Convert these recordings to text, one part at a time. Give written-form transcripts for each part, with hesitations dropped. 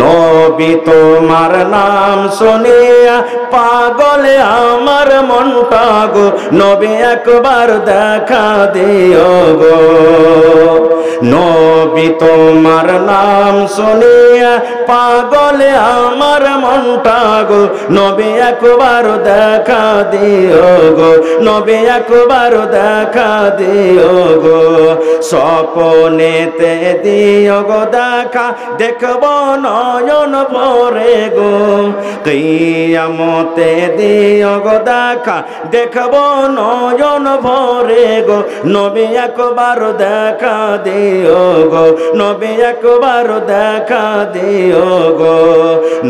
নবী তোমার নাম শুনিয়া পাগলে আমার মনটা গো, নবী একবার দেখা দিও গো। নবী তোমার নাম শুনিয়া পাগলে আমার মনটা গো, নবী একবার দেখা দিও গো, নবী একবার দেখা দিও গো। স্বপ্নেতে দিও গো দেখা, দেখব নয়ন ভরে গো। কিয়ামতে দিও গো দেখা, দেখব নয়ন ভরে গো। নবী একবার দেখা দিও গো, নবী একবার দেখা দিও গো।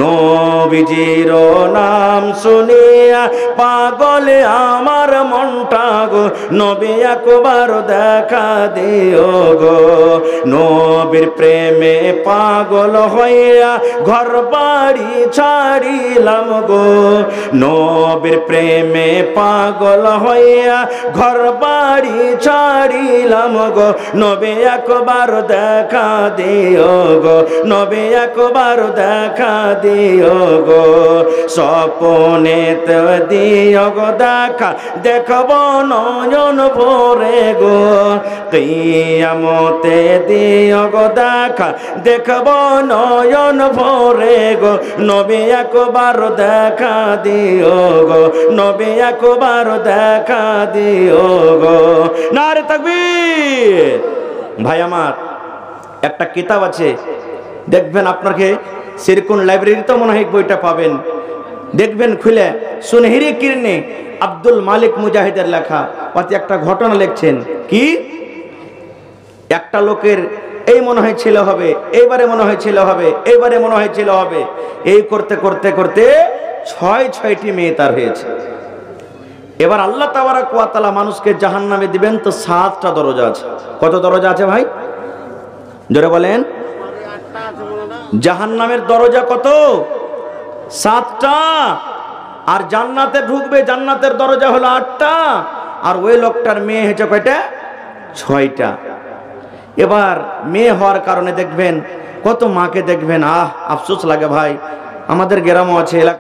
নবীজির নাম শুনিয়া পাগলে আমার মনটা গো, নবী একবার দেখা দিও গো। নবীর প্রেমে পাগল হইয়া ঘর বাড়ি ছাড়িলাম গো, নবীর প্রেমে পাগল হইয়া ঘর বাড়ি ছাড়িলাম গো। নবী একবার দেখা দিও গো, নবী একবার দেখা দিও গো। স্বপ্নেতে দিও গো দেখা, দেখব নয়ন ভরে গো। কিয়ামতে দিও গো দেখা, দেখব নয়ন ভরে গো। নবী একবার দেখা দিও গো, নবী একবার দেখা দিও গো। নারে তাকবীর। ভাই আমার, একটা কিতাব আছে, দেখবেন আপনাকে সিরকুন লাইব্রেরিতে মনে হয় বইটা পাবেন, দেখবেন খুলে। সুনহরি কিরণে আব্দুল মালিক মুজাহিদের লেখা। অতি একটা ঘটনা লিখছেন কি, একটা লোকের এই মনে হয় ছেলে হবে, এইবারে মনে হয় ছেলে হবে, এইবারে মনে হয় ছেলে হবে, এই করতে করতে করতে ছয়টি মেয়ে তার হয়েছে। এবার আল্লাহ তাবারাক ওয়া তাআলা মানুষকে জাহান্নামে দিবেন, তো 7টা দরজা আছে। কত দরজা আছে ভাই? জোরে বলেন। জাহান্নামের দরজা কত? 7টা। আর জান্নাতে ঢুকবে, জান্নাতের দরজা হলো 8টা। আর ওই লোকটার মেয়ে হয়েছে কয়টা? 6টা। এবার মেয়ে হওয়ার কারণে দেখবেন কত মাকে দেখবেন, আফসোস লাগে ভাই। আমাদের গ্রামও আছে, এলাকা